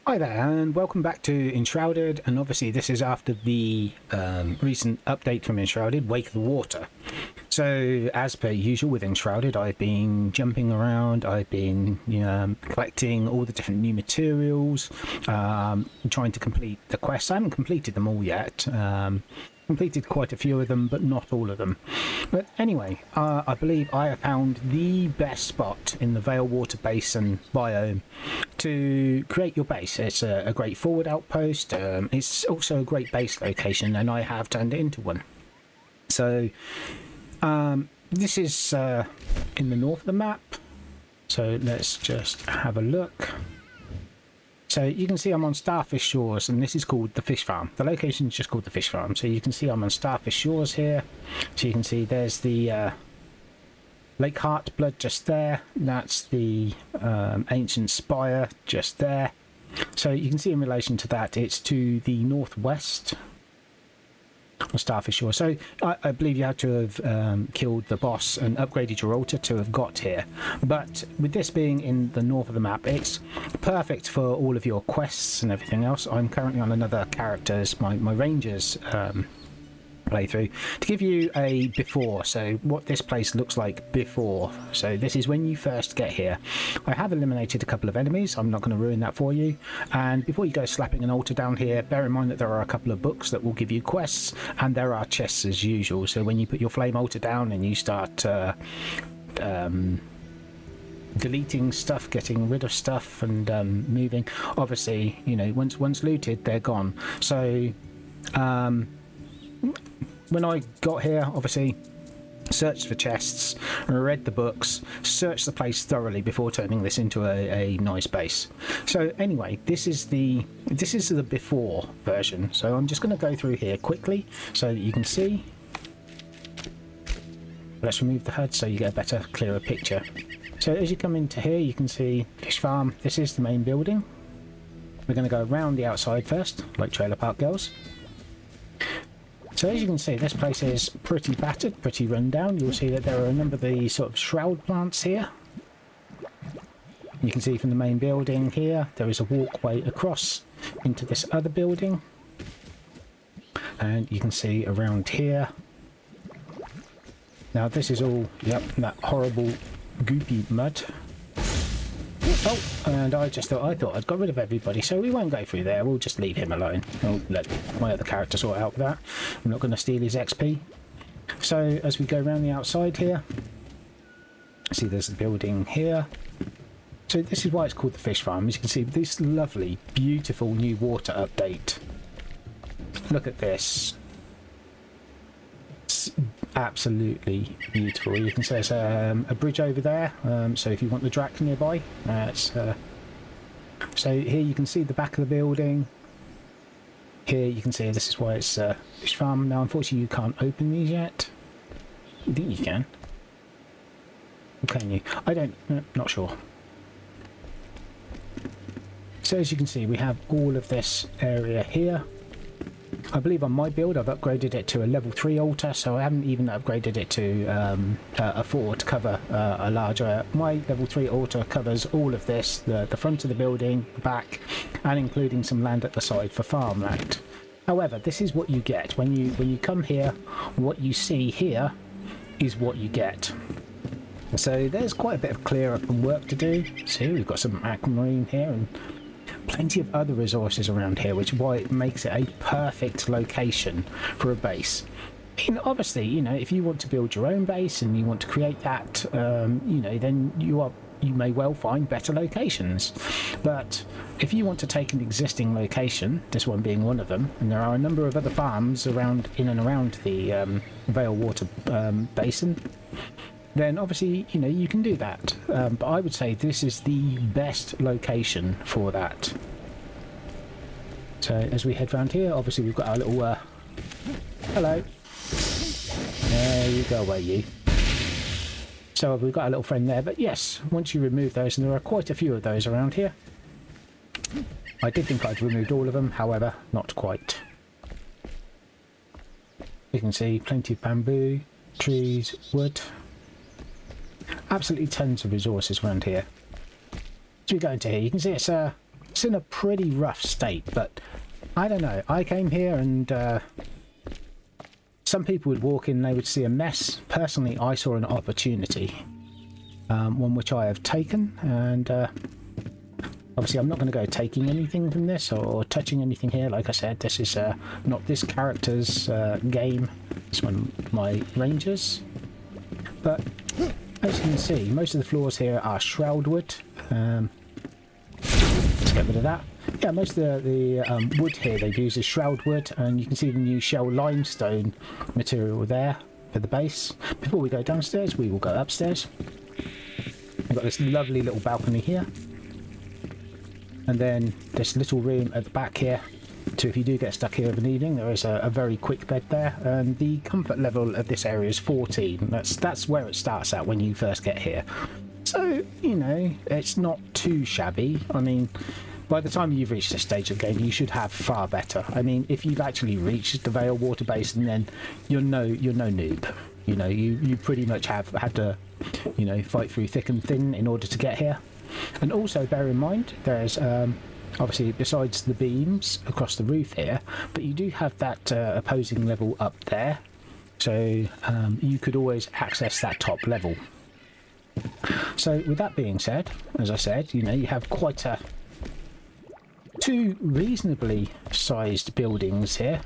Hi there and welcome back to Enshrouded, and obviously this is after the recent update from Enshrouded, Wake of the Water. So as per usual with Enshrouded, I've been jumping around, I've been collecting all the different new materials, trying to complete the quests. I haven't completed them all yet. Completed quite a few of them, but not all of them. But anyway, I believe I have found the best spot in the Veilwater Basin biome to create your base. It's a great forward outpost. It's also a great base location, and I have turned it into one. So this is in the north of the map. So let's just have a look. So you can see I'm on Starfish Shores, and this is called the fish farm. The location is just called the fish farm. So you can see I'm on Starfish Shores here. So you can see there's the Lake Heartblood just there. That's the ancient spire just there. So you can see in relation to that, it's to the northwest on Starfish Shores. So I believe you have to have killed the boss and upgraded your altar to have got here. But with this being in the north of the map, it's perfect for all of your quests and everything else. I'm currently on another character's, my ranger's playthrough, to give you a before, so what this place looks like before. So this is when you first get here. I have eliminated a couple of enemies, I'm not going to ruin that for you, and before you go slapping an altar down here, bear in mind that there are a couple of books that will give you quests, and there are chests as usual. So when you put your flame altar down and you start deleting stuff, getting rid of stuff, and moving, obviously, you know, once looted, they're gone. So when I got here, obviously searched for chests, read the books, searched the place thoroughly before turning this into a nice base. So anyway, this is the before version. So I'm just going to go through here quickly so that you can see. Let's remove the HUD so you get a better, clearer picture. So as you come into here, you can see fish farm. This is the main building. We're going to go around the outside first, like Trailer Park Girls. So as you can see, this place is pretty battered, pretty run down. You'll see that there are a number of the sort of shroud plants here. You can see from the main building here, there is a walkway across into this other building. And you can see around here. Now this is all, yep, that horrible goopy mud. Oh, and I thought I'd got rid of everybody, so we won't go through there. We'll just leave him alone. I'll let my other character sort out that. I'm not going to steal his XP. So as we go around the outside here, see there's a building here. So this is why it's called the fish farm. As you can see, this lovely, beautiful new water update. Look at this. It's absolutely beautiful. You can see there's a bridge over there, so if you want the Drac nearby, so here you can see the back of the building. Here you can see this is why it's fish farm. Now unfortunately you can't open these yet. I think you can. Or can you? I don't, not sure. So as you can see, we have all of this area here. I believe on my build I've upgraded it to a level 3 altar, so I haven't even upgraded it to a 4 to cover a larger. My level 3 altar covers all of this, the front of the building, the back, and including some land at the side for farmland. However, this is what you get when you come here. What you see here is what you get. So there's quite a bit of clear up and work to do. See, we've got some aquamarine here and plenty of other resources around here, which is why it makes it a perfect location for a base. I mean, obviously, you know, if you want to build your own base and you want to create that, you know, then you may well find better locations. But if you want to take an existing location, this one being one of them, and there are a number of other farms around in and around the Veilwater Basin, then obviously, you know, you can do that. But I would say this is the best location for that. So as we head round here, obviously we've got our little hello. There you go, away you. So we've got a little friend there, but yes, once you remove those, and there are quite a few of those around here. I did think I'd removed all of them, however, not quite. You can see plenty of bamboo, trees, wood. Absolutely tons of resources around here. As we go into here, you can see it's it's in a pretty rough state, but I don't know. I came here and some people would walk in and they would see a mess. Personally, I saw an opportunity, one which I have taken, and obviously I'm not going to go taking anything from this or touching anything here. Like I said, this is not this character's game. It's one of my rangers. But as you can see, most of the floors here are shroud wood. Let's get rid of that. Yeah, most of the wood here they've used is shroud wood, and you can see the new shell limestone material there for the base. Before we go downstairs, we will go upstairs. We've got this lovely little balcony here, and then this little room at the back here. So if you do get stuck here of an evening, there is a very quick bed there, and the comfort level of this area is 14. That's where it starts at when you first get here. So, you know, it's not too shabby. I mean, by the time you've reached this stage of the game, you should have far better. I mean, if you've actually reached the Veilwater Basin, then you're no noob. You know, you pretty much have had to, you know, fight through thick and thin in order to get here. And also bear in mind, there's obviously besides the beams across the roof here, but you do have that opposing level up there. So you could always access that top level. So with that being said, as I said, you know, you have quite two reasonably sized buildings here.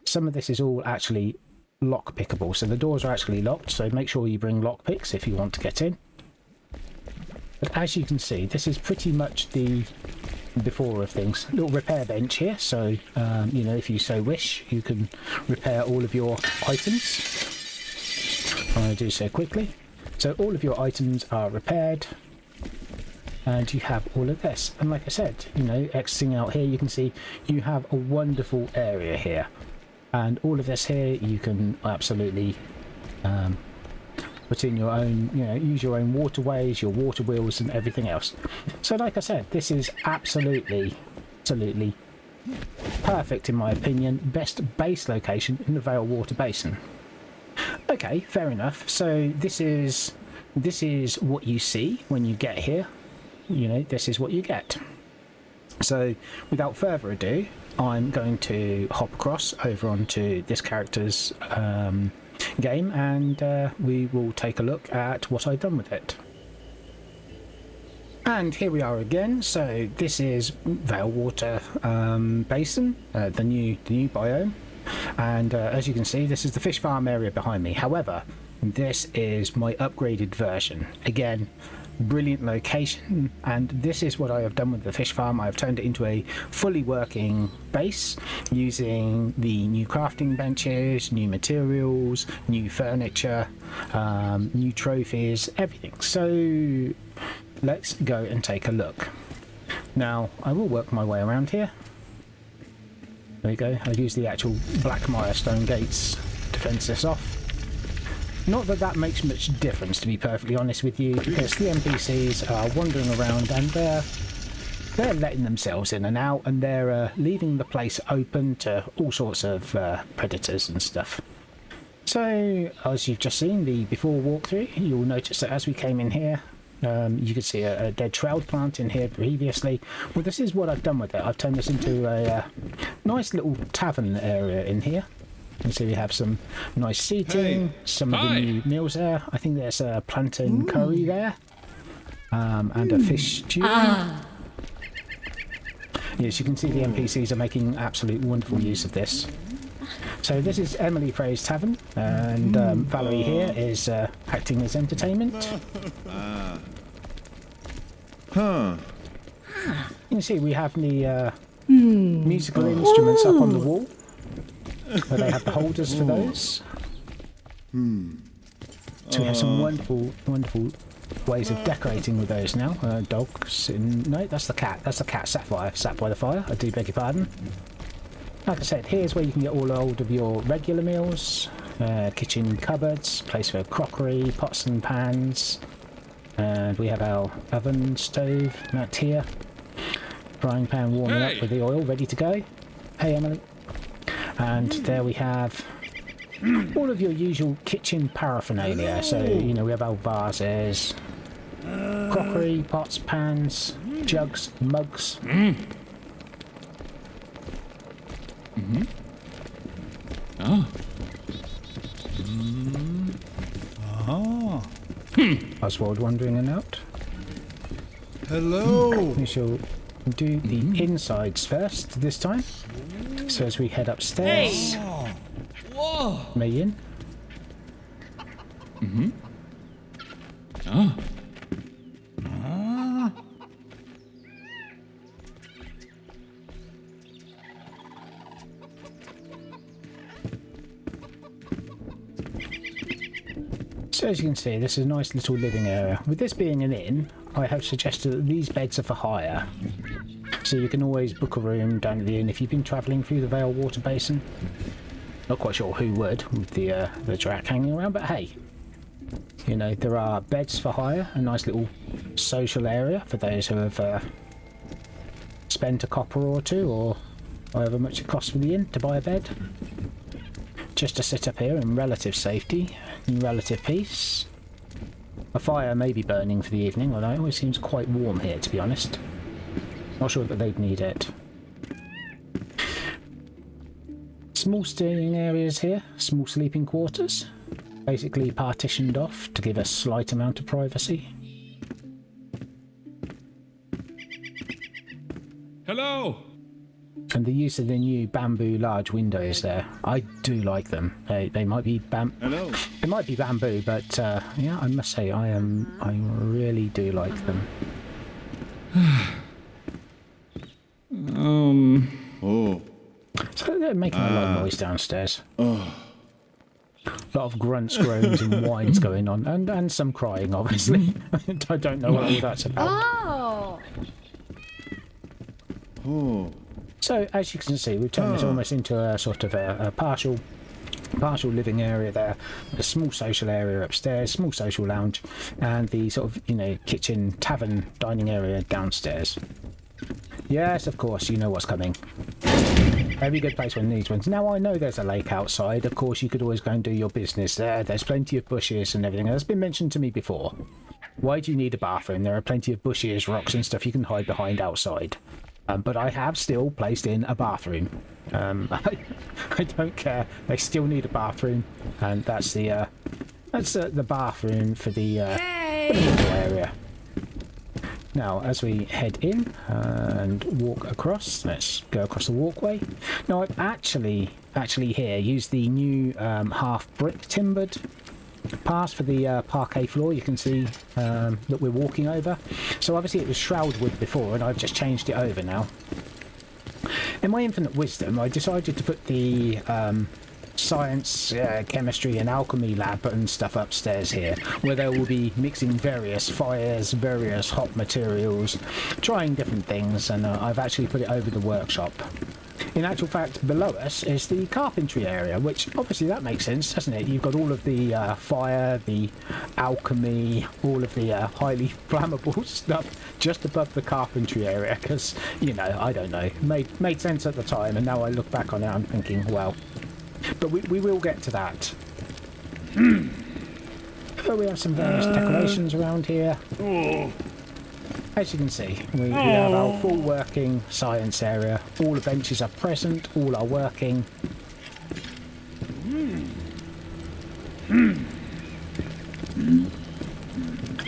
Some of this is all actually lock pickable, so the doors are actually locked, so make sure you bring lock picks if you want to get in. But as you can see, this is pretty much the before of things. Little repair bench here, so you know, if you so wish, you can repair all of your items. I'm going to do so quickly. So all of your items are repaired, and you have all of this. And like I said, you know, exiting out here, you can see you have a wonderful area here, and all of this here you can absolutely put in your own, you know, use your own waterways, your water wheels and everything else. So like I said, this is absolutely perfect in my opinion. Best base location in the Veilwater Basin. Okay, fair enough. So this is what you see when you get here. You know, this is what you get. So without further ado, I'm going to hop across over onto this character's game, and we will take a look at what I've done with it. And here we are again. So this is Veilwater Basin, the new biome, and as you can see, this is the fish farm area behind me. However, this is my upgraded version. Again, brilliant location, and this is what I have done with the fish farm. I have turned it into a fully working base using the new crafting benches, new materials, new furniture, new trophies, everything. So let's go and take a look. Now I will work my way around here. There we go. I've used the actual black mire stone gates to fence this off. Not that that makes much difference, to be perfectly honest with you, because the NPCs are wandering around and they're letting themselves in and out, and they're leaving the place open to all sorts of predators and stuff. So, as you've just seen the before walkthrough, you'll notice that as we came in here, you could see a dead shroud plant in here previously. Well, this is what I've done with it. I've turned this into a nice little tavern area in here. And so we have some nice seating, some of the new meals there. I think there's a plantain curry there, and a fish stew. Yes, you can see the NPCs are making absolute wonderful use of this. So this is Emily Frey's Tavern, and Valerie here is acting as entertainment. You can see we have the musical instruments up on the wall, where they have the holders for those. So we have some wonderful ways of decorating with those now. Dogs in... No, that's the cat. That's the cat Sapphire, sat by the fire. I do beg your pardon. Like I said, here's where you can get all hold of your regular meals. Kitchen cupboards, place for crockery, pots and pans. And we have our oven stove, that here. Frying pan warming up with the oil, ready to go. Hey, Emily. And there we have all of your usual kitchen paraphernalia. So, you know, we have our vases, crockery, pots, pans, jugs, mugs. Oh. Oswald wandering a note. Hello. We shall do the insides first this time. So as we head upstairs, Whoa. May in. Oh. So as you can see, this is a nice little living area. With this being an inn, I have suggested that these beds are for hire. So you can always book a room down at the inn if you've been travelling through the Veilwater Basin. Not quite sure who would with the drac hanging around, but hey, you know, there are beds for hire, a nice little social area for those who have spent a copper or two, or however much it costs for the inn to buy a bed. Just to sit up here in relative safety, in relative peace. A fire may be burning for the evening, although it always seems quite warm here, to be honest. Not sure that they'd need it. Small staying areas here, small sleeping quarters, basically partitioned off to give a slight amount of privacy. Hello. And the use of the new bamboo large windows there, I do like them. They might be Hello. It might be bamboo, but yeah, I must say I really do like them. Oh. So they're making a lot of noise downstairs. A lot of grunts, groans, and whines going on, and some crying, obviously. I don't know what all that's about. Oh. Oh. So as you can see, we've turned this almost into a sort of a partial living area there, a small social area upstairs, small social lounge, and the sort of, you know, kitchen, tavern, dining area downstairs. Yes, of course, you know what's coming. Every good place when needs ones. Now I know there's a lake outside. Of course, you could always go and do your business there. There's plenty of bushes and everything. That's been mentioned to me before. Why do you need a bathroom? There are plenty of bushes, rocks, and stuff you can hide behind outside. But I have still placed in a bathroom. I don't care. They still need a bathroom, and that's the bathroom for the little area. Now, as we head in and walk across, let's go across the walkway. Now, I've actually here used the new half brick timbered pass for the parquet floor. You can see that we're walking over. So obviously it was shroud wood before, and I've just changed it over now. In my infinite wisdom, I decided to put the science, chemistry and alchemy lab and stuff upstairs here, where they will be mixing various fires, various hot materials, trying different things, and I've actually put it over the workshop. In actual fact, below us is the carpentry area, which obviously that makes sense, doesn't it? You've got all of the fire, the alchemy, all of the highly flammable stuff just above the carpentry area, because, you know, I don't know, made sense at the time, and now I look back on it, I'm thinking, well, but we will get to that. So we have some various decorations around here. As you can see, we have our full working science area. All the benches are present, all are working.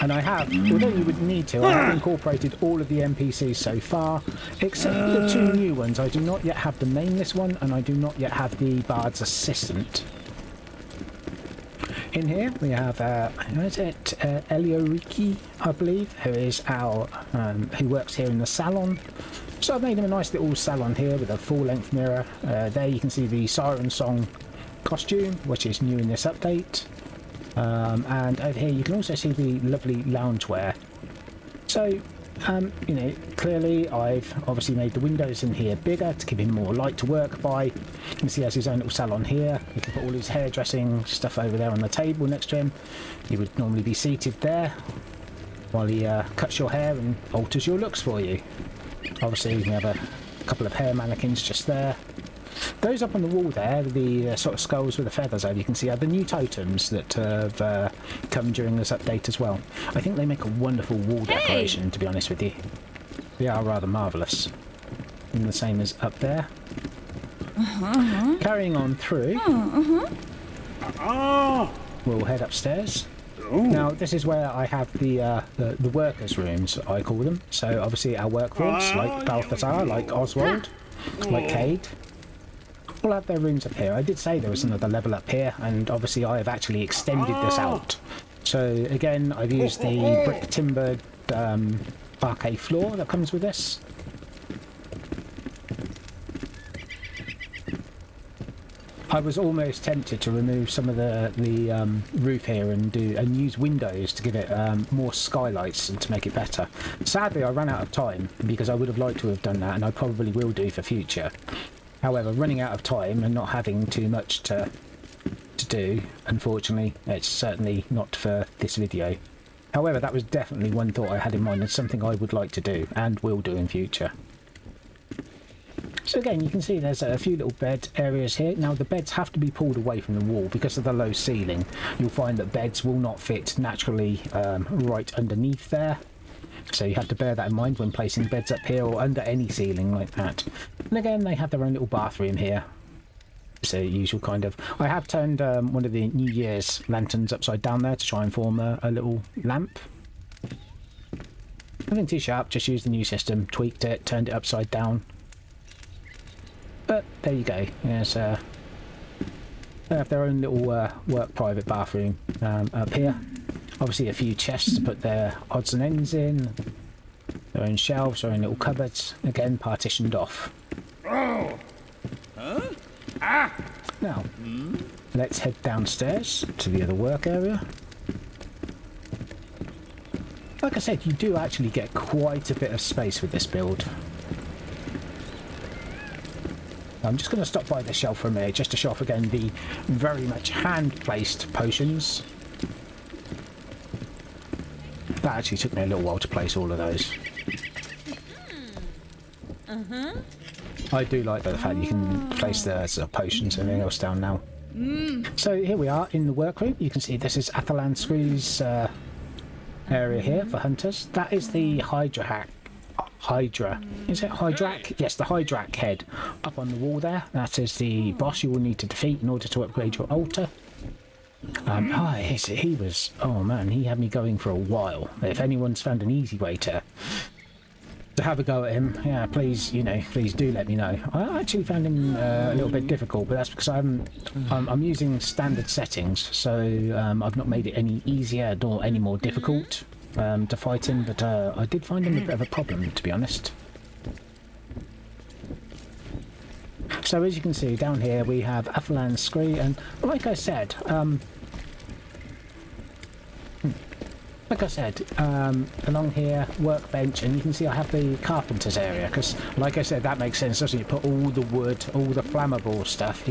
And I have, although you wouldn't need to, I have incorporated all of the NPCs so far, except for the two new ones. I do not yet have the nameless one, and I do not yet have the Bard's Assistant. In here we have, who is it? Elioriki, I believe, who is our, who works here in the salon. So I've made him a nice little salon here with a full-length mirror. There you can see the Siren Song costume, which is new in this update. And over here you can also see the lovely loungewear. So, you know, clearly I've obviously made the windows in here bigger to give him more light to work by. You can see he has his own little salon here. He can put all his hairdressing stuff over there on the table next to him. He would normally be seated there while he cuts your hair and alters your looks for you. Obviously we have a couple of hair mannequins just there. Those up on the wall there, the sort of skulls with the feathers over, you can see are the new totems that have come during this update as well. I think they make a wonderful wall decoration, to be honest with you. They are rather marvellous. And the same as up there. Carrying on through, we'll head upstairs. Now, this is where I have the workers' rooms, I call them. So, obviously, our workforce, like Balthazar, like Oswald, like Cade, all have their rooms up here. I did say there was another level up here, and obviously I have actually extended this out. So, again, I've used the brick timbered parquet floor that comes with this. I was almost tempted to remove some of the roof here and use windows to give it more skylights and to make it better. Sadly, I ran out of time because I would have liked to have done that, and I probably will do for future. However, running out of time and not having too much to do, unfortunately, it's certainly not for this video. However, that was definitely one thought I had in mind and something I would like to do and will do in future. So again, you can see there's a few little bed areas here. Now the beds have to be pulled away from the wall because of the low ceiling. You'll find that beds will not fit naturally right underneath there. So you have to bear that in mind when placing beds up here or under any ceiling like that. And again, they have their own little bathroom here. So usual kind of... I have turned one of the New Year's lanterns upside down there to try and form a little lamp. Nothing too sharp, just used the new system, tweaked it, turned it upside down. But there you go. Yes, they have their own little work private bathroom up here. Obviously a few chests to put their odds and ends in. Their own shelves, their own little cupboards. Again, partitioned off. Oh. Huh? Ah. Now, let's head downstairs to the other work area. Like I said, you do actually get quite a bit of space with this build. I'm just going to stop by the shelf for a minute just to show off again the very much hand-placed potions. That actually took me a little while to place all of those. I do like the fact you can place the potions and everything else down now. So here we are in the workroom. You can see this is Athalan Screw's area here for hunters. That is the Hydra. Is it Hydrak? Yes, the Hydrak head up on the wall there. That is the boss you will need to defeat in order to upgrade your altar. He was... Oh man, he had me going for a while. If anyone's found an easy way to have a go at him, yeah, please, please do let me know. I actually found him a little bit difficult, but that's because I'm using standard settings, so I've not made it any easier nor any more difficult to fight him, but I did find him a bit of a problem, to be honest. So as you can see down here we have Athalan Scree, and like I said, along here, workbench, and you can see I have the carpenter's area, because like I said, that makes sense, doesn't it? You put all the wood, all the flammable stuff,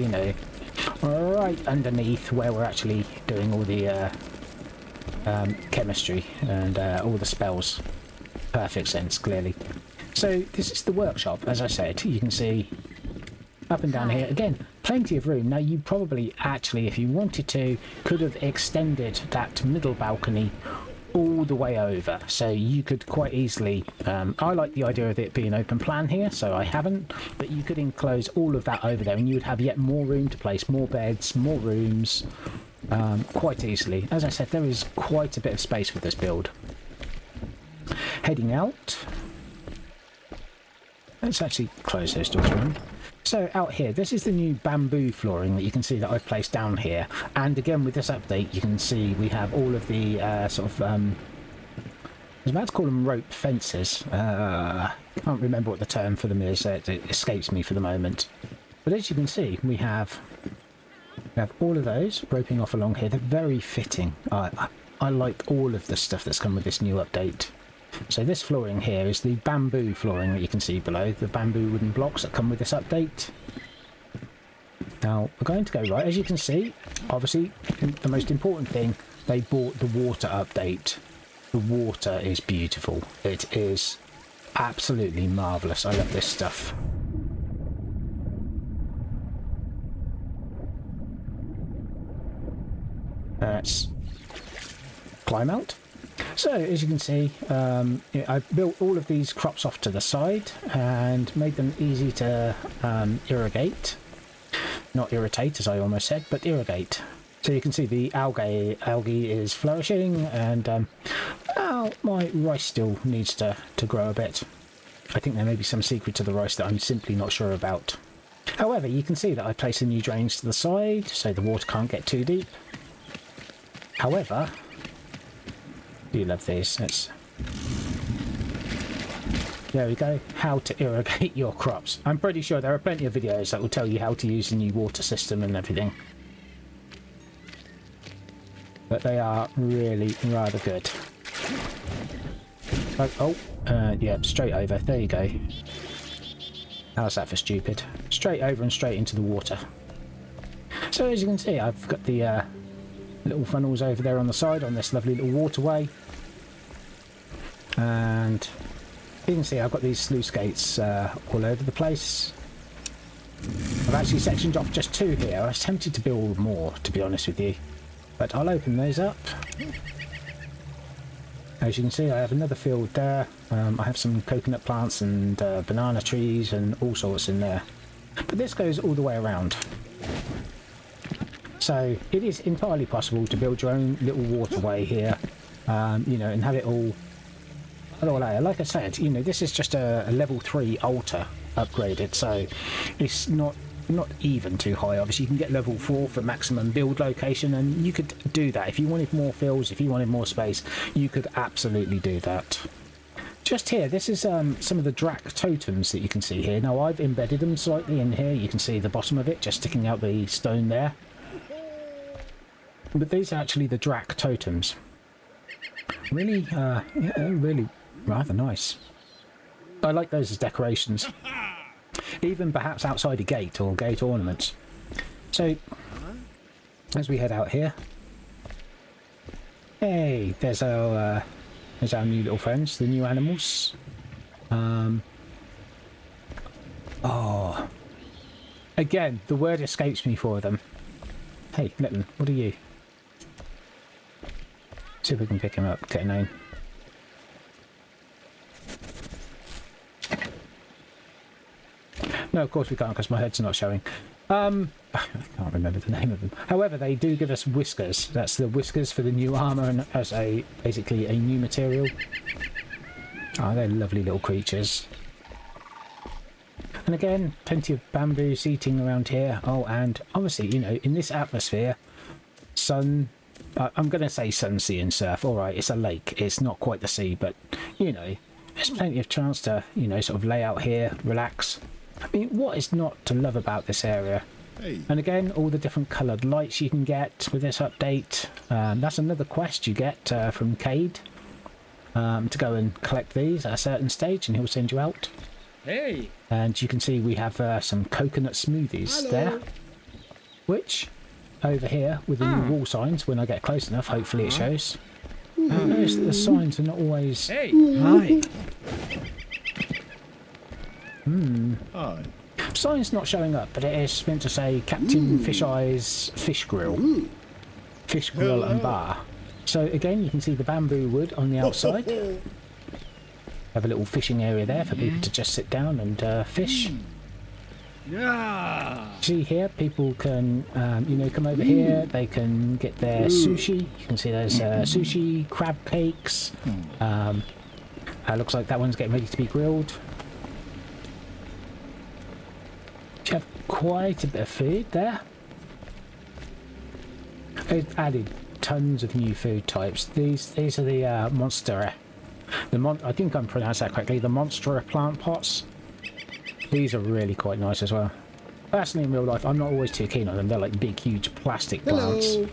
right underneath where we're actually doing all the chemistry and all the spells. Perfect sense, clearly. So this is the workshop, as I said. You can see up and down here again, plenty of room. Now you probably actually, if you wanted to, could have extended that middle balcony all the way over, so you could quite easily I like the idea of it being open plan here, so I haven't, but you could enclose all of that over there and you would have yet more room to place more beds, more rooms, quite easily. As I said, there is quite a bit of space with this build. Heading out, let's actually close those doors one. So out here, this is the new bamboo flooring that you can see that I've placed down here, and again with this update you can see we have all of the I was about to call them rope fences. I can't remember what the term for them is, it escapes me for the moment, but as you can see we have all of those roping off along here. They're very fitting. I like all of the stuff that's come with this new update. So this flooring here is the bamboo flooring that you can see below, the bamboo wooden blocks that come with this update. Now we're going to go right, as you can see, obviously the most important thing, they bought the water update. The water is beautiful. It is absolutely marvellous. I love this stuff. Let's climb out. So as you can see, I built all of these crops off to the side and made them easy to irrigate. Not irritate, as I almost said, but irrigate. So you can see the algae is flourishing, and well, my rice still needs to grow a bit. I think there may be some secret to the rice that I'm simply not sure about. However, you can see that I placed the new drains to the side, so the water can't get too deep. However, do you love these? There we go. How to irrigate your crops. I'm pretty sure there are plenty of videos that will tell you how to use the new water system and everything. But they are really rather good. Yeah, straight over. There you go. How's that for stupid? Straight over and straight into the water. So as you can see, I've got the little funnels over there on the side on this lovely little waterway. And you can see I've got these sluice gates all over the place. I've actually sectioned off just 2 here. I was tempted to build more, to be honest with you. But I'll open those up. As you can see, I have another field there. I have some coconut plants and banana trees and all sorts in there. But this goes all the way around. So it is entirely possible to build your own little waterway here, you know, and have it all like I said, you know, this is just a level 3 altar upgraded, so it's not even too high. Obviously you can get level 4 for maximum build location, and you could do that if you wanted more fills, if you wanted more space, you could absolutely do that. Just here, this is some of the Drac totems that you can see here. Now I've embedded them slightly in here. You can see the bottom of it just sticking out the stone there. But these are actually the Drac totems. Really, yeah, really rather nice. I like those as decorations. Even perhaps outside a gate or gate ornaments. So, as we head out here, hey, there's our new little friends, the new animals. Oh, again, the word escapes me for them. Hey, Litton, what are you? See if we can pick him up, get a name. No, of course we can't because my head's not showing. I can't remember the name of them. However, they do give us whiskers. That's the whiskers for the new armour and as basically a new material. Oh, they're lovely little creatures. And again, plenty of bamboo seating around here. Oh, and obviously, you know, in this atmosphere, sun... I'm going to say sun, sea and surf. Alright, it's a lake. It's not quite the sea, but, you know, there's plenty of chance to, you know, sort of lay out here, relax. I mean, what is not to love about this area? Hey. And again, all the different coloured lights you can get with this update. That's another quest you get from Cade. To go and collect these at a certain stage, and he'll send you out. Hey! And you can see we have some coconut smoothies there. Which... over here with the new wall signs, when I get close enough, hopefully it shows. Notice that the signs are not always... Hey! Hi! Hi. Sign's not showing up, but it is meant to say Captain Fish Eye's Fish Grill. Fish Grill and Bar. So again, you can see the bamboo wood on the outside. Have a little fishing area there for people to just sit down and fish. Yeah. See here, people can, you know, come over here. They can get their sushi. You can see there's sushi, crab cakes. Looks like that one's getting ready to be grilled. You have quite a bit of food there. They've added tons of new food types. These are the Monstera. I think I'm pronouncing that correctly. The Monstera plant pots. These are really quite nice as well. Personally, in real life, I'm not always too keen on them. They're like big, huge plastic plants. Hello.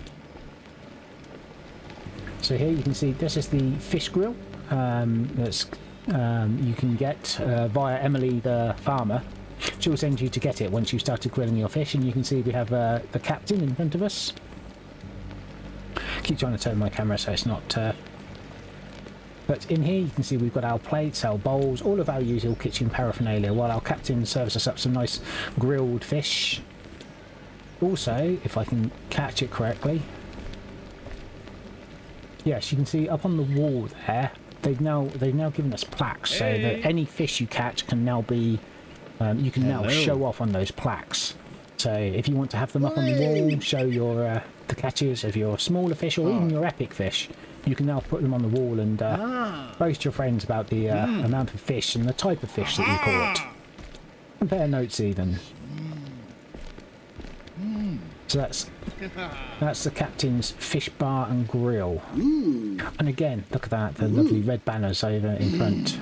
So here you can see this is the fish grill. That's you can get via Emily the farmer. She'll send you to get it once you've started grilling your fish, and you can see we have the captain in front of us. Keep trying to turn my camera so it's not... But in here you can see we've got our plates, our bowls, all of our usual kitchen paraphernalia, while our captain serves us up some nice grilled fish. Also, if I can catch it correctly, yes, you can see up on the wall there. They've now given us plaques so that any fish you catch can now be you can now show off on those plaques. So if you want to have them up on the wall, show your the catches of your smaller fish or even your epic fish, you can now put them on the wall and boast your friends about the amount of fish and the type of fish that you caught. Compare notes even. So that's the captain's fish bar and grill. And again, look at that, the lovely red banners over in front.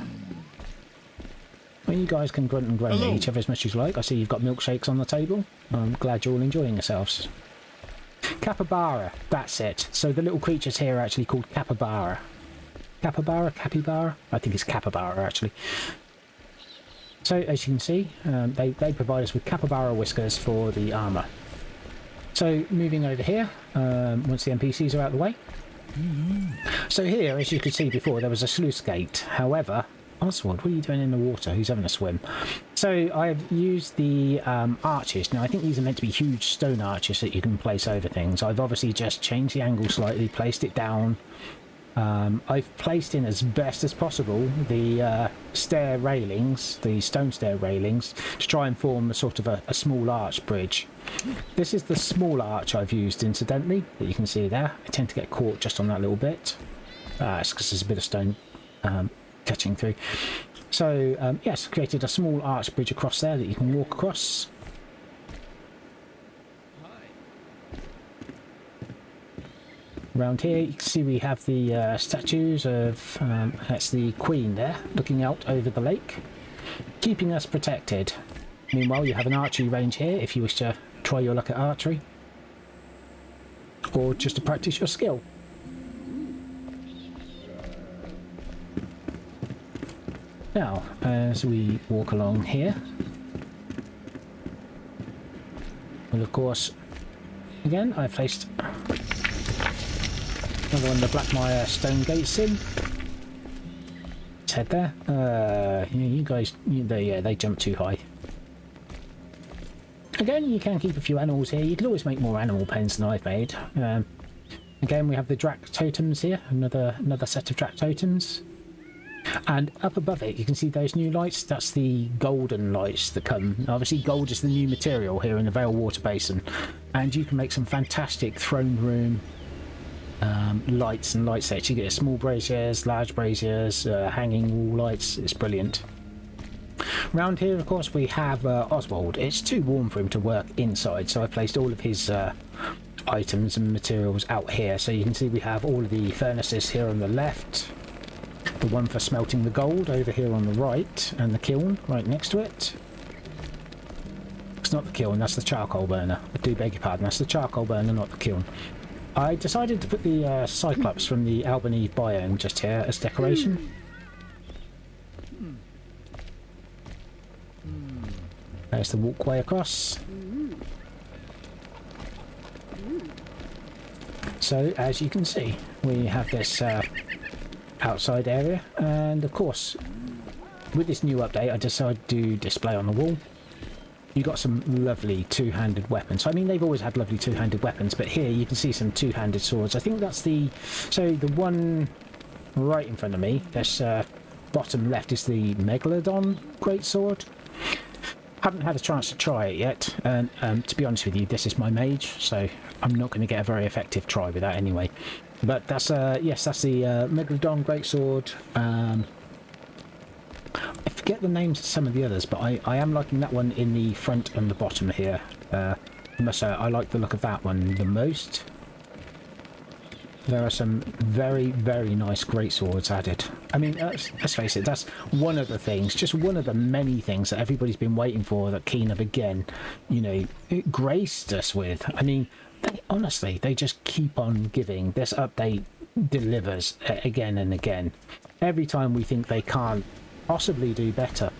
Well, you guys can grunt and groan at each other as much as you like. I see you've got milkshakes on the table. I'm glad you're all enjoying yourselves. Capybara, that's it. So the little creatures here are actually called capybara. Capybara? I think it's capybara actually. So as you can see, they provide us with capybara whiskers for the armour. So moving over here, once the NPCs are out of the way. So here, as you could see before, there was a sluice gate. However, Oswald, what are you doing in the water? Who's having a swim? So I've used the arches. Now I think these are meant to be huge stone arches that you can place over things. I've obviously just changed the angle slightly, placed it down. I've placed in as best as possible the stair railings, the stone stair railings, to try and form a sort of a small arch bridge. This is the small arch I've used incidentally, that you can see there. I tend to get caught just on that little bit. It's because there's a bit of stone catching through. So yes, created a small arch bridge across there that you can walk across. Around here you can see we have the statues of, that's the Queen there, looking out over the lake, keeping us protected. Meanwhile you have an archery range here if you wish to try your luck at archery, or just to practice your skill. Now, as we walk along here, well, of course, again, I've placed another one of the Blackmire stone gates in. Let's head there. You guys, they jump too high. Again, you can keep a few animals here. You can always make more animal pens than I've made. Again, we have the Drac totems here, another set of Drac totems. And up above it, you can see those new lights. That's the golden lights that come. Obviously, gold is the new material here in the Veilwater Basin, and you can make some fantastic throne room lights and light sets. You get small braziers, large braziers, hanging wall lights. It's brilliant. Round here, of course, we have Oswald. It's too warm for him to work inside, so I placed all of his items and materials out here. So you can see we have all of the furnaces here on the left. The one for smelting the gold over here on the right, and the kiln right next to it. It's not the kiln, that's the charcoal burner. I do beg your pardon, that's the charcoal burner, not the kiln. I decided to put the Cyclops from the Albany biome just here as decoration. There's the walkway across. So, as you can see, we have this outside area, and of course with this new update I decided to display on the wall. You got some lovely two-handed weapons. I mean, they've always had lovely two-handed weapons, but here you can see some two-handed swords. I think that's the one right in front of me, this bottom left, is the Megalodon greatsword. Haven't had a chance to try it yet, and to be honest with you, this is my mage, so I'm not going to get a very effective try with that anyway. But that's yes, that's the Megalodon greatsword. I forget the names of some of the others, but I am liking that one in the front and the bottom here. I must say, I like the look of that one the most. There are some very, very nice greatswords added. I mean, let's face it, that's one of the things, just one of the many things that everybody's been waiting for that Keen have again, you know, graced us with. I mean, honestly, they just keep on giving. This update delivers again and again. Every time we think they can't possibly do better,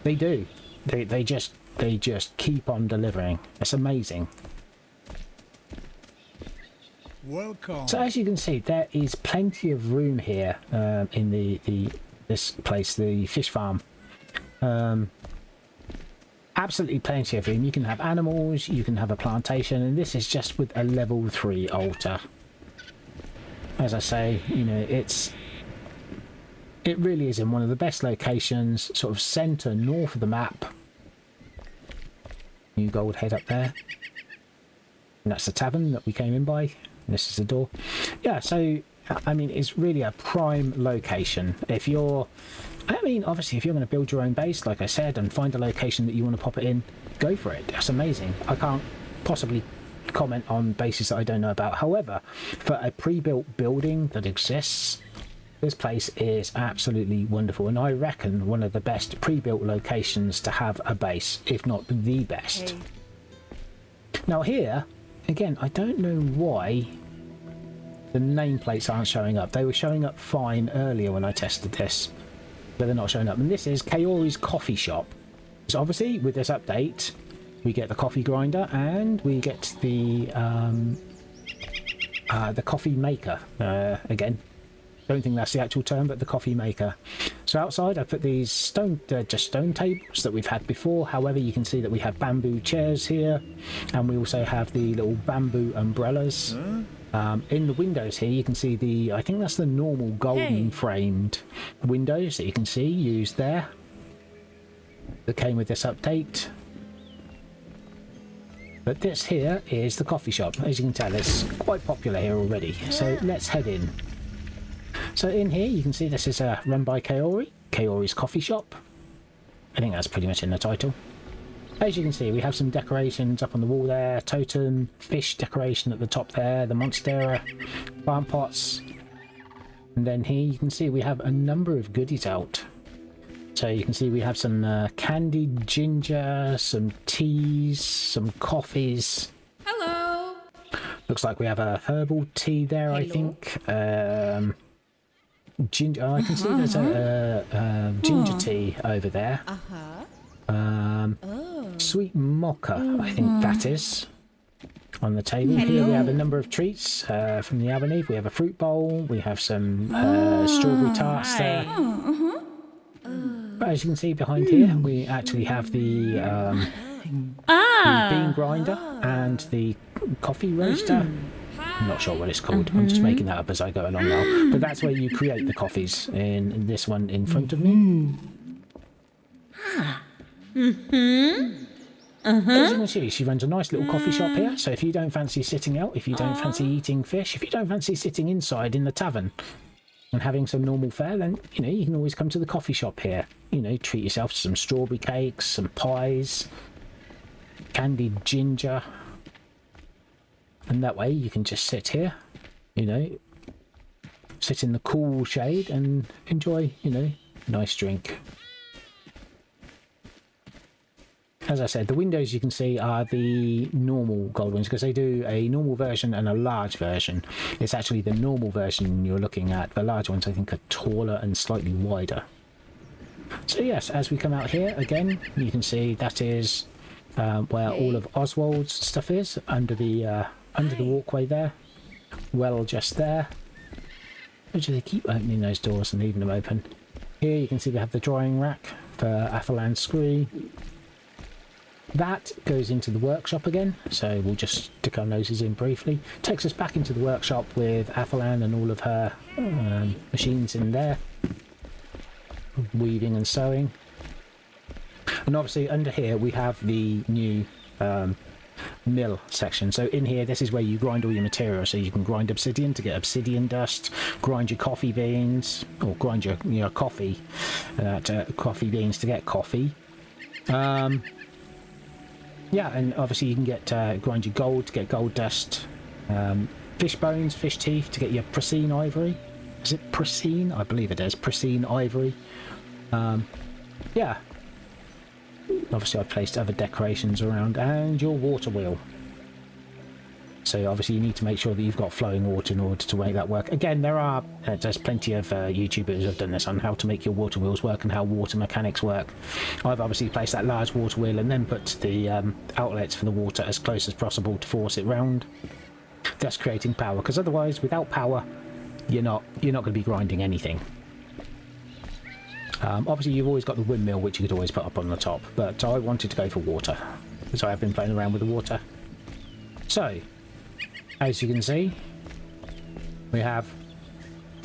they do. They just keep on delivering. It's amazing. Welcome. So as you can see, there is plenty of room here in this place, the fish farm. Absolutely plenty of room. You can have animals, you can have a plantation, and this is just with a level 3 altar. as I say, you know, it really is in one of the best locations, sort of centre north of the map. New gold head up there. And that's the tavern that we came in by. This is the door. Yeah, so, I mean, it's really a prime location. If you're... I mean, obviously, if you're going to build your own base, like I said, and find a location that you want to pop it in, go for it. That's amazing. I can't possibly comment on bases that I don't know about. However, for a pre-built building that exists, this place is absolutely wonderful, and I reckon one of the best pre-built locations to have a base, if not the best. Hey. Now here, again, I don't know why the nameplates aren't showing up. They were showing up fine earlier when I tested this, but they're not showing up. And this is Kaori's coffee shop. So obviously with this update, we get the coffee grinder and we get the coffee maker again. Don't think that's the actual term, but the coffee maker. So outside I put these just stone tables that we've had before. However, you can see that we have bamboo chairs here, and we also have the little bamboo umbrellas. In the windows here you can see I think that's the normal golden framed windows that you can see used there, that came with this update. But this here is the coffee shop. As you can tell, it's quite popular here already. So let's head in. So in here you can see this is run by Kaori's coffee shop. I think that's pretty much in the title. As you can see, we have some decorations up on the wall there, totem, fish decoration at the top there, the monstera, plant pots. And then here you can see we have a number of goodies out. So you can see we have some candied ginger, some teas, some coffees. Hello! Looks like we have a herbal tea there. Hello. I think. Ginger. Oh, I can see there's a ginger tea over there. Sweet mocha, I think that is, on the table. Hello. Here we have a number of treats from the avenue. We have a fruit bowl. We have some strawberry tarts there. But as you can see behind here, we actually have the bean grinder and the coffee roaster. I'm not sure what it's called. I'm just making that up as I go along now. But that's where you create the coffees in this one in front of me. As you can see, she runs a nice little coffee shop here. So if you don't fancy sitting out, if you don't fancy eating fish, if you don't fancy sitting inside in the tavern and having some normal fare, then, you know, you can always come to the coffee shop here. You know, treat yourself to some strawberry cakes, some pies, candied ginger. And that way you can just sit here, you know, sit in the cool shade and enjoy, you know, nice drink. As I said, the windows you can see are the normal gold ones, because they do a normal version and a large version. It's actually the normal version you're looking at. The large ones I think are taller and slightly wider. So yes, as we come out here again, you can see that is where all of Oswald's stuff is, under the walkway there. Well, just there. Which they keep opening those doors and leaving them open. Here you can see we have the drying rack for Athalan's scree. That goes into the workshop again, so we'll just stick our noses in briefly. Takes us back into the workshop with Athalan and all of her machines in there, weaving and sewing. And obviously under here we have the new mill section. So in here, this is where you grind all your material. So you can grind obsidian to get obsidian dust, grind your coffee beans, or grind your coffee coffee beans to get coffee. Yeah, and obviously you can get grind your gold to get gold dust, fish bones, fish teeth to get your pristine ivory. Is it pristine? I believe it is. Pristine ivory. Yeah. Obviously I've placed other decorations around, and your water wheel. So obviously you need to make sure that you've got flowing water in order to make that work. Again, there's plenty of YouTubers who have done this on how to make your water wheels work and how water mechanics work. I've obviously placed that large water wheel and then put the outlets for the water as close as possible to force it round, thus creating power. Because otherwise, without power, you're not going to be grinding anything. Obviously you've always got the windmill, which you could always put up on the top, but I wanted to go for water, so I've been playing around with the water. So as you can see, we have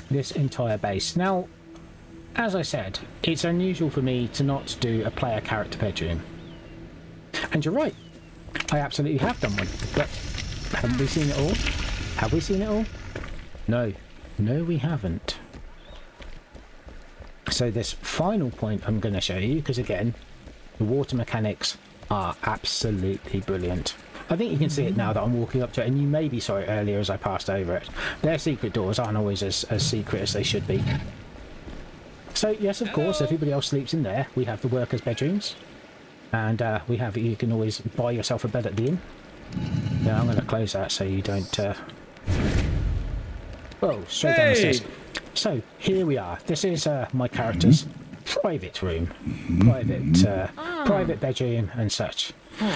this entire base. Now, as I said, it's unusual for me to not do a player character bedroom. And you're right, I absolutely have done one, but haven't we seen it all? Have we seen it all? No. No, we haven't. So this final point I'm going to show you, because again, the water mechanics are absolutely brilliant. I think you can see it now that I'm walking up to it, and you maybe saw it earlier as I passed over it. Their secret doors aren't always as secret as they should be. So yes, of course, everybody else sleeps in there. We have the workers' bedrooms, and you can always buy yourself a bed at the inn. Now I'm going to close that so you don't... Oh, straight down the stairs. So here we are. This is my character's private room, private bedroom and such.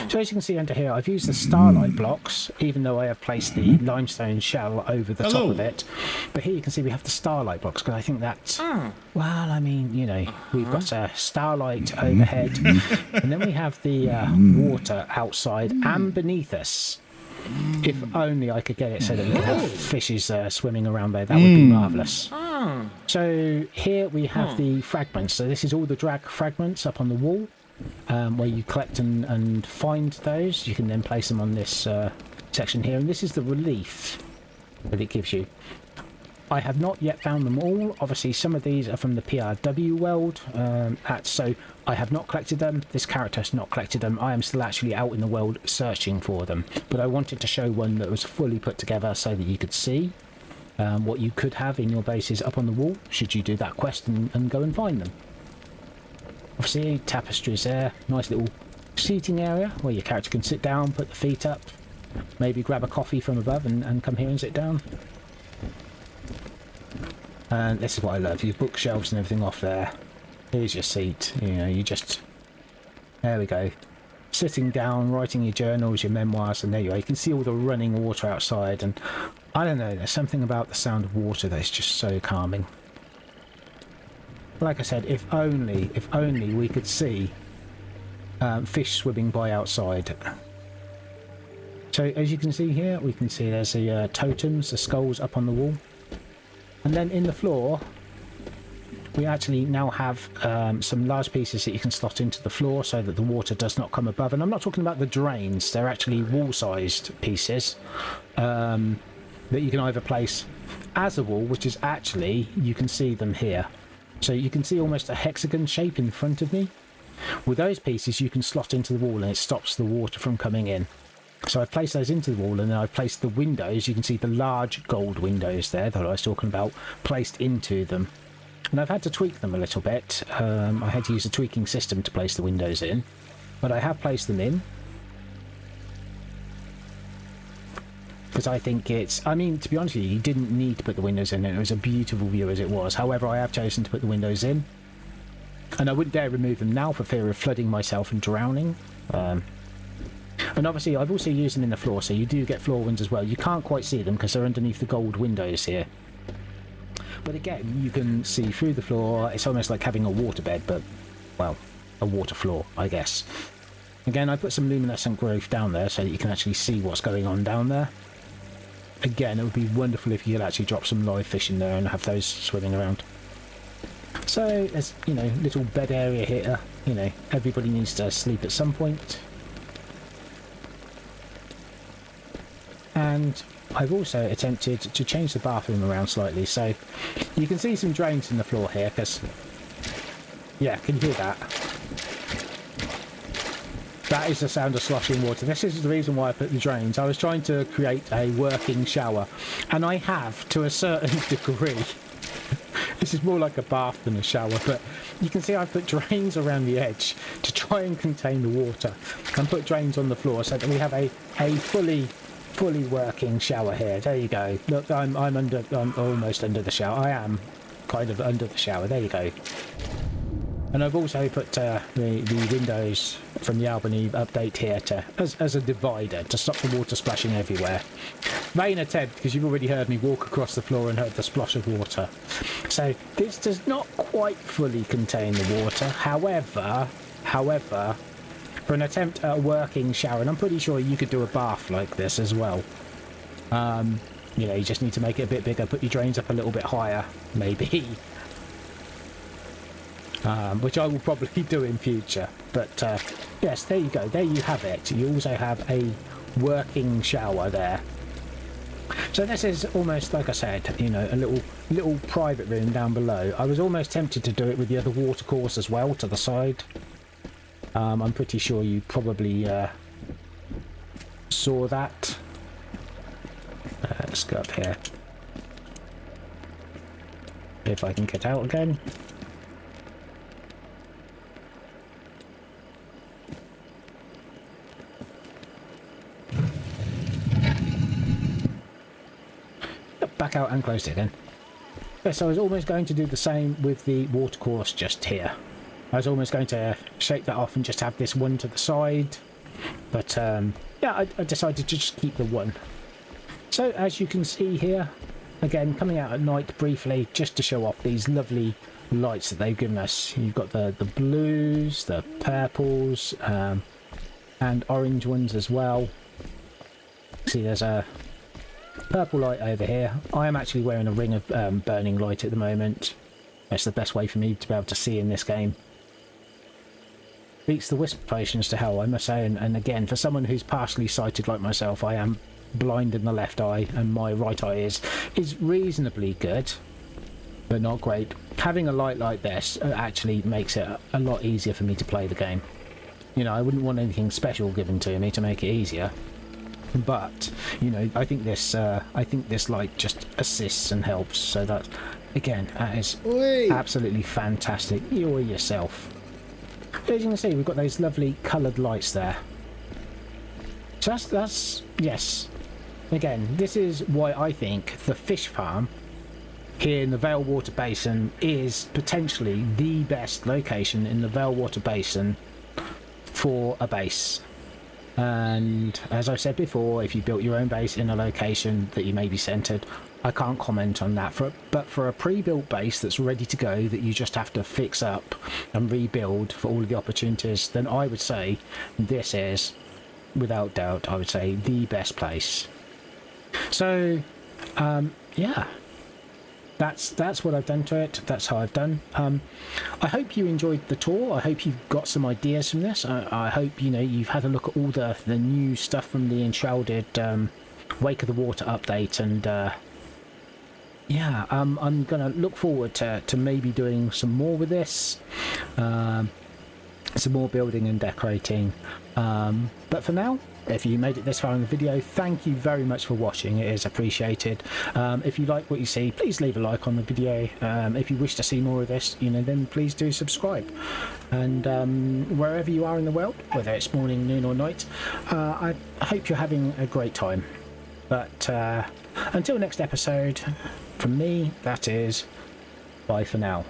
So as you can see under here, I've used the starlight blocks, even though I have placed the limestone shell over the top of it. But here you can see we have the starlight blocks, because I think that's, well, I mean, you know, we've got a starlight overhead, and then we have the water outside and beneath us. If only I could get it so that we could have fishes swimming around there, that would be marvellous. So here we have the fragments. So this is all the drag fragments up on the wall, where you collect and find those. You can then place them on this section here, and this is the relief that it gives you. I have not yet found them all. Obviously, some of these are from the PRW world, so I have not collected them. This character has not collected them. I am still actually out in the world searching for them. But I wanted to show one that was fully put together so that you could see what you could have in your bases up on the wall, should you do that quest and go and find them. Obviously, tapestries there. Nice little seating area where your character can sit down, put the feet up, maybe grab a coffee from above and come here and sit down. And this is what I love, your bookshelves and everything off there. Here's your seat, you know, you just... There we go. Sitting down, writing your journals, your memoirs, and there you go. You can see all the running water outside, and I don't know, there's something about the sound of water that's just so calming. Like I said, if only we could see fish swimming by outside. So as you can see here, we can see there's the totems, the skulls up on the wall. And then in the floor, we actually now have some large pieces that you can slot into the floor so that the water does not come above. And I'm not talking about the drains, they're actually wall-sized pieces that you can either place as a wall, which is actually, you can see them here. So you can see almost a hexagon shape in front of me. With those pieces, you can slot into the wall and it stops the water from coming in. So I've placed those into the wall, and then I've placed the windows. You can see the large gold windows there that I was talking about, placed into them. And I've had to tweak them a little bit. I had to use a tweaking system to place the windows in, but I have placed them in. Because I think it's... I mean, to be honest with you, you didn't need to put the windows in, and it was a beautiful view as it was. However, I have chosen to put the windows in. And I wouldn't dare remove them now for fear of flooding myself and drowning. And obviously, I've also used them in the floor, so you do get floor winds as well. You can't quite see them because they're underneath the gold windows here. But again, you can see through the floor. It's almost like having a waterbed, but, well, a water floor, I guess. Again, I put some luminescent growth down there so that you can actually see what's going on down there. Again, it would be wonderful if you could actually drop some live fish in there and have those swimming around. So, there's, you know, little bed area here. You know, everybody needs to sleep at some point. And I've also attempted to change the bathroom around slightly, so you can see some drains in the floor here, because, yeah, can you hear that? That is the sound of sloshing water. This is the reason why I put the drains. I was trying to create a working shower, and I have, to a certain degree. This is more like a bath than a shower, but you can see I've put drains around the edge to try and contain the water, and put drains on the floor so that we have a fully working shower here. There you go. Look, I'm almost under the shower. I am kind of under the shower. There you go. And I've also put the windows from the Albany update here as a divider to stop the water splashing everywhere. Vain attempt, because you've already heard me walk across the floor and heard the splash of water. So this does not quite fully contain the water. However, for an attempt at a working shower, and I'm pretty sure you could do a bath like this as well. You know, you just need to make it a bit bigger, put your drains up a little bit higher, maybe. Which I will probably do in future. But yes, there you go. There you have it. You also have a working shower there. So this is almost, like I said, you know, a little private room down below. I was almost tempted to do it with the other water course as well to the side. I'm pretty sure you probably saw that. Let's go up here. If I can get out again. Back out and close it again. Yes, I was almost going to do the same with the water course just here. I was almost going to shake that off and just have this one to the side. But yeah, I decided to just keep the one. So as you can see here, again, coming out at night briefly, just to show off these lovely lights that they've given us. You've got the blues, the purples, and orange ones as well. See, there's a purple light over here. I am actually wearing a ring of burning light at the moment. That's the best way for me to be able to see in this game. Beats the whisper potions to hell, I must say. And again, for someone who's partially sighted like myself, I am blind in the left eye, and my right eye is reasonably good, but not great. Having a light like this actually makes it a lot easier for me to play the game. You know, I wouldn't want anything special given to me to make it easier. But you know, I think this light just assists and helps. So that, again, that is absolutely fantastic. You or yourself. As you can see, we've got those lovely coloured lights there. So that's yes. Again, this is why I think the fish farm here in the Veilwater Basin is potentially the best location in the Veilwater Basin for a base. And as I said before, if you built your own base in a location that you may be centered, I can't comment on that. But for a pre-built base that's ready to go, that you just have to fix up and rebuild for all of the opportunities, then I would say this is, without doubt, I would say the best place. So yeah, that's what I've done to it. That's how I've done. I hope you enjoyed the tour. I hope you've got some ideas from this. I hope, you know, you've had a look at all the new stuff from the Enshrouded Wake of the Water update. And yeah, I'm gonna look forward to maybe doing some more with this, some more building and decorating. But for now, if you made it this far in the video, thank you very much for watching. It is appreciated. If you like what you see, please leave a like on the video. If you wish to see more of this, you know, then please do subscribe. And wherever you are in the world, whether it's morning, noon or night, I hope you're having a great time. But until next episode, from me, that is bye for now.